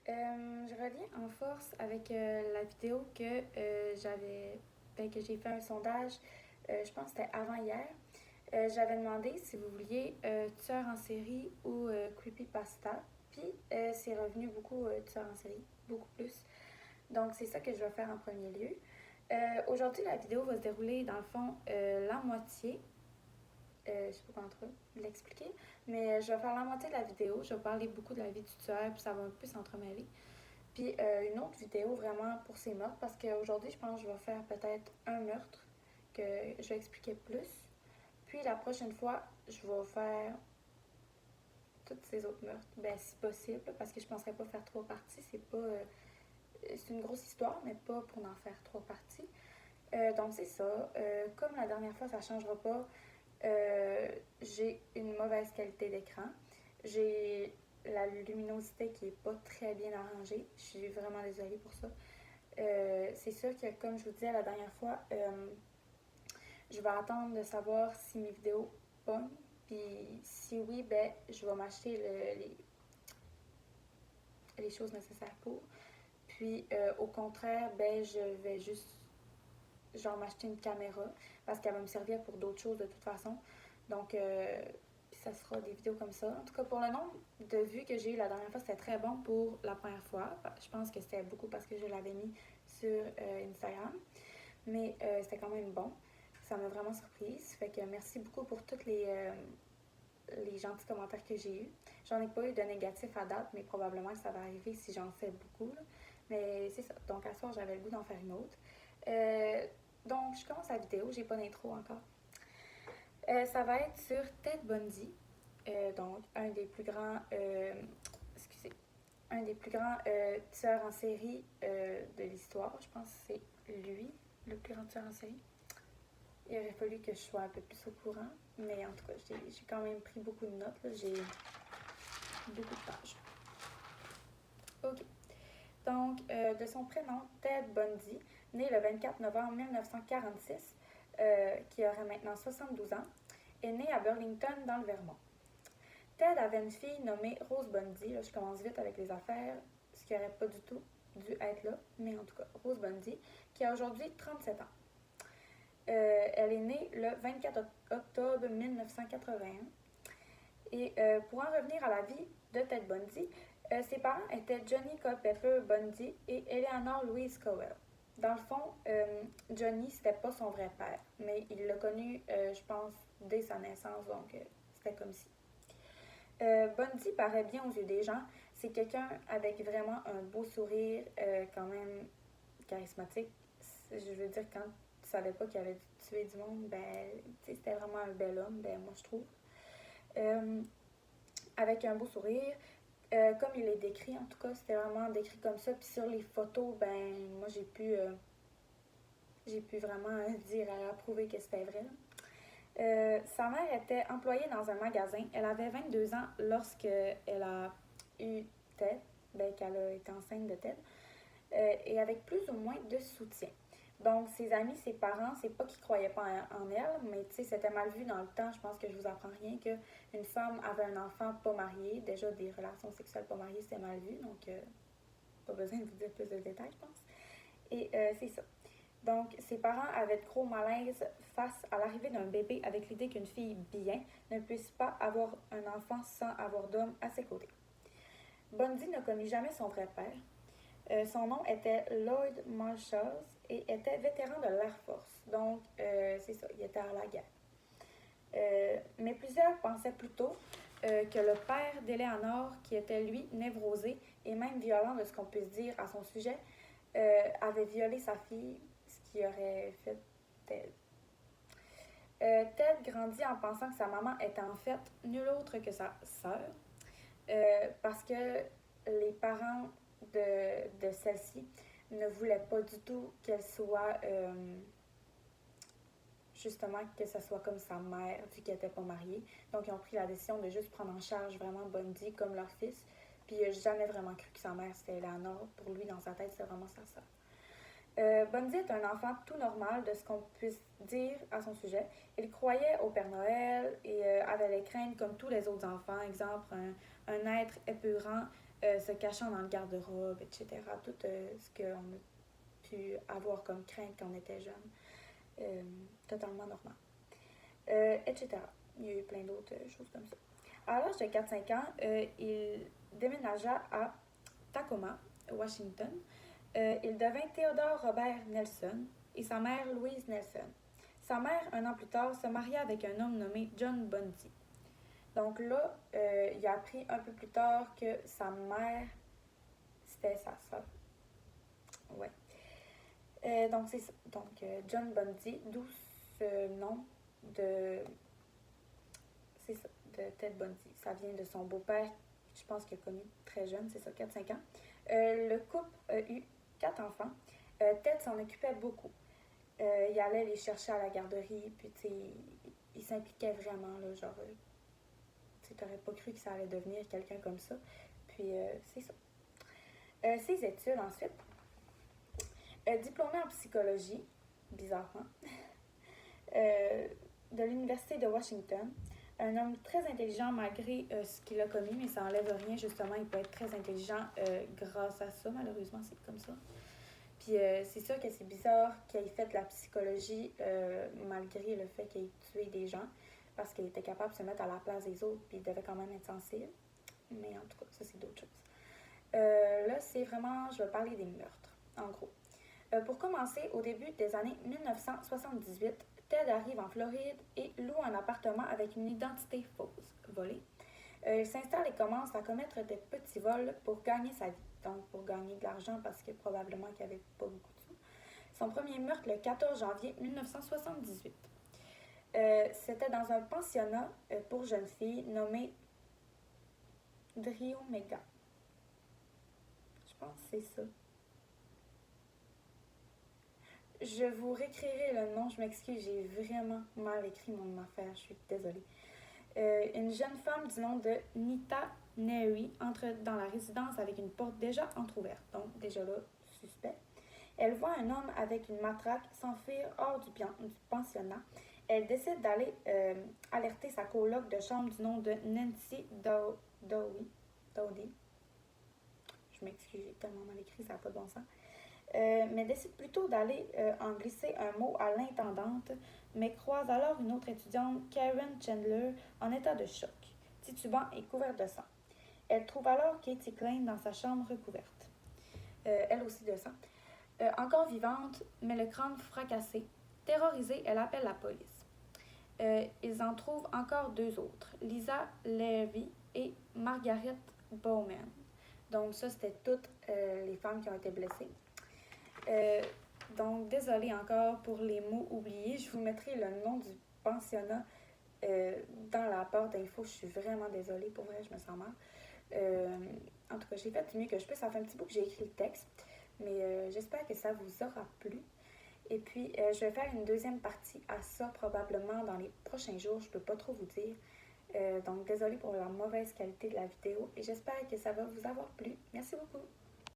Je reviens en force avec la vidéo que que j'ai fait un sondage, je pense que c'était avant hier. J'avais demandé si vous vouliez tueur en série ou creepypasta. Puis c'est revenu beaucoup tueur en série, beaucoup plus. Donc c'est ça que je vais faire en premier lieu. Aujourd'hui, la vidéo va se dérouler dans le fond la moitié. Je sais pas comment trop l'expliquer, mais je vais faire la moitié de la vidéo. Je vais parler beaucoup de la vie du tueur, puis ça va un peu s'entremêler. Puis une autre vidéo vraiment pour ces meurtres, parce qu'aujourd'hui, je pense que je vais faire peut-être un meurtre que je vais expliquer plus. Puis la prochaine fois, je vais faire toutes ces autres meurtres, ben si possible, parce que je ne penserais pas faire trois parties. C'est une grosse histoire, mais pas pour en faire trois parties. Donc c'est ça. Comme la dernière fois, ça ne changera pas. J'ai une mauvaise qualité d'écran. J'ai la luminosité qui est pas très bien arrangée. Je suis vraiment désolée pour ça. C'est sûr que, comme je vous disais la dernière fois, je vais attendre de savoir si mes vidéos pognent. Puis si oui, ben, je vais m'acheter les choses nécessaires pour. Puis au contraire, ben, je vais juste genre m'acheter une caméra parce qu'elle va me servir pour d'autres choses de toute façon. Donc, ça sera des vidéos comme ça. En tout cas, pour le nombre de vues que j'ai eu la dernière fois, c'était très bon pour la première fois. Je pense que c'était beaucoup parce que je l'avais mis sur Instagram. Mais c'était quand même bon. Ça m'a vraiment surprise. Fait que merci beaucoup pour tous les gentils commentaires que j'ai eus. J'en ai pas eu de négatifs à date, mais probablement que ça va arriver si j'en fais beaucoup. Là. Mais c'est ça. Donc, à ce soir, j'avais le goût d'en faire une autre. Donc, je commence la vidéo. J'ai pas d'intro encore. Ça va être sur Ted Bundy, donc un des plus grands, excusez, un des plus grands tueurs en série de l'histoire. Je pense que c'est lui, le plus grand tueur en série. Il aurait fallu que je sois un peu plus au courant, mais en tout cas, j'ai quand même pris beaucoup de notes. J'ai beaucoup de pages. Ok. Donc, de son prénom, Ted Bundy, né le 24 novembre 1946, qui aurait maintenant 72 ans, est né à Burlington, dans le Vermont. Ted avait une fille nommée Rose Bundy. Là, je commence vite avec les affaires, ce qui n'aurait pas du tout dû être là, mais en tout cas, Rose Bundy, qui a aujourd'hui 37 ans. Elle est née le 24 octobre 1981. Et pour en revenir à la vie de Ted Bundy, ses parents étaient Johnny Culpepper Bundy et Eleanor Louise Cowell. Dans le fond, Johnny, c'était pas son vrai père, mais il l'a connu, je pense, dès sa naissance, donc c'était comme si. Bundy paraît bien aux yeux des gens. C'est quelqu'un avec vraiment un beau sourire, quand même charismatique. Je veux dire, quand tu savais pas qu'il avait tué du monde, ben, c'était vraiment un bel homme, ben, moi je trouve. Euh, avec un beau sourire, comme il est décrit, en tout cas, c'était vraiment décrit comme ça. Puis sur les photos, ben, moi j'ai pu vraiment dire, approuver que c'était vrai. Sa mère était employée dans un magasin. Elle avait 22 ans lorsqu'elle a eu Ted, ben, qu'elle a été enceinte de Ted, et avec plus ou moins de soutien. Donc, ses amis, ses parents, c'est pas qu'ils croyaient pas en elle, mais tu sais, c'était mal vu dans le temps. Je pense que je vous apprends rien qu'une femme avait un enfant pas marié. Déjà, des relations sexuelles pas mariées, c'était mal vu. Donc, pas besoin de vous dire plus de détails, je pense. Et c'est ça. Donc, ses parents avaient de gros malaise face à l'arrivée d'un bébé avec l'idée qu'une fille bien ne puisse pas avoir un enfant sans avoir d'homme à ses côtés. Bundy ne connut jamais son vrai père. Son nom était Lloyd Marshall et était vétéran de l'Air Force. Donc, c'est ça, il était à la guerre. Mais plusieurs pensaient plutôt que le père d'Éléanore, qui était lui névrosé et même violent de ce qu'on puisse dire à son sujet, avait violé sa fille, ce qui aurait fait Ted. Ted grandit en pensant que sa maman était en fait nulle autre que sa sœur, parce que les parents de celle-ci ne voulaient pas du tout qu'elle soit, justement, que ce soit comme sa mère, vu qu'elle n'était pas mariée. Donc, ils ont pris la décision de juste prendre en charge vraiment Bundy comme leur fils. Puis, il n'a jamais vraiment cru que sa mère, c'était Eleanor. Pour lui, dans sa tête, c'est vraiment sa sœur. Bundy est un enfant tout normal de ce qu'on puisse dire à son sujet. Il croyait au Père Noël et avait les craintes comme tous les autres enfants. Exemple, un être épurant se cachant dans le garde-robe, etc. Tout ce qu'on a pu avoir comme crainte quand on était jeune. Totalement normal. Etc. Il y a eu plein d'autres choses comme ça. À l'âge de 4-5 ans, il déménagea à Tacoma, Washington. Il devint Theodore Robert Nelson et sa mère Louise Nelson. Sa mère, un an plus tard, se maria avec un homme nommé John Bundy. Donc là, il a appris un peu plus tard que sa mère, c'était sa soeur. Ouais. Donc c'est ça. Donc John Bundy, d'où ce nom de... C'est ça, de Ted Bundy. Ça vient de son beau-père, je pense qu'il a connu très jeune, c'est ça, 4-5 ans. Le couple a eu 4 enfants. Ted s'en occupait beaucoup. Il allait les chercher à la garderie, puis tu sais, il s'impliquait vraiment, là, genre, tu t'aurais pas cru que ça allait devenir quelqu'un comme ça. Puis c'est ça. Ses études ensuite. Diplômé en psychologie, bizarrement, de l'Université de Washington. Un homme très intelligent malgré ce qu'il a commis, mais ça n'enlève rien, justement, il peut être très intelligent grâce à ça, malheureusement, c'est comme ça. Puis c'est sûr que c'est bizarre qu'il ait fait de la psychologie malgré le fait qu'il ait tué des gens, parce qu'il était capable de se mettre à la place des autres, puis il devait quand même être sensible. Mais en tout cas, ça c'est d'autres choses. Là, c'est vraiment, je vais parler des meurtres, en gros. Pour commencer, au début des années 1978, Ted arrive en Floride et loue un appartement avec une identité fausse, volée. Il s'installe et commence à commettre des petits vols pour gagner sa vie, donc pour gagner de l'argent parce que probablement qu'il n'y avait pas beaucoup de sous. Son premier meurtre le 14 janvier 1978. C'était dans un pensionnat pour jeunes filles nommé Driomega. Je pense que c'est ça. Je vous réécrirai le nom, je m'excuse, j'ai vraiment mal écrit mon affaire, je suis désolée. Une jeune femme du nom de Nita Neri entre dans la résidence avec une porte déjà entrouverte, donc déjà là, suspect. Elle voit un homme avec une matraque s'enfuir hors du pensionnat. Elle décide d'aller alerter sa coloc de chambre du nom de Nancy Dowdy. Je m'excuse, j'ai tellement mal écrit, ça n'a pas de bon sens. Mais décide plutôt d'aller en glisser un mot à l'intendante, mais croise alors une autre étudiante, Karen Chandler, en état de choc, titubant et couverte de sang. Elle trouve alors Katie Klein dans sa chambre recouverte, elle aussi de sang. Encore vivante, mais le crâne fracassé. Terrorisée, elle appelle la police. Ils en trouvent encore 2 autres, Lisa Levy et Margaret Bowman. Donc ça, c'était toutes les femmes qui ont été blessées. Donc, désolée encore pour les mots oubliés. Je vous mettrai le nom du pensionnat dans la barre d'infos. Je suis vraiment désolée. Pour vrai, je me sens mal. En tout cas, j'ai fait du mieux que je peux. Ça fait un petit bout que j'ai écrit le texte. Mais j'espère que ça vous aura plu. Et puis, je vais faire une deuxième partie à ça probablement dans les prochains jours. Je ne peux pas trop vous dire. Donc, désolée pour la mauvaise qualité de la vidéo. Et j'espère que ça va vous avoir plu. Merci beaucoup.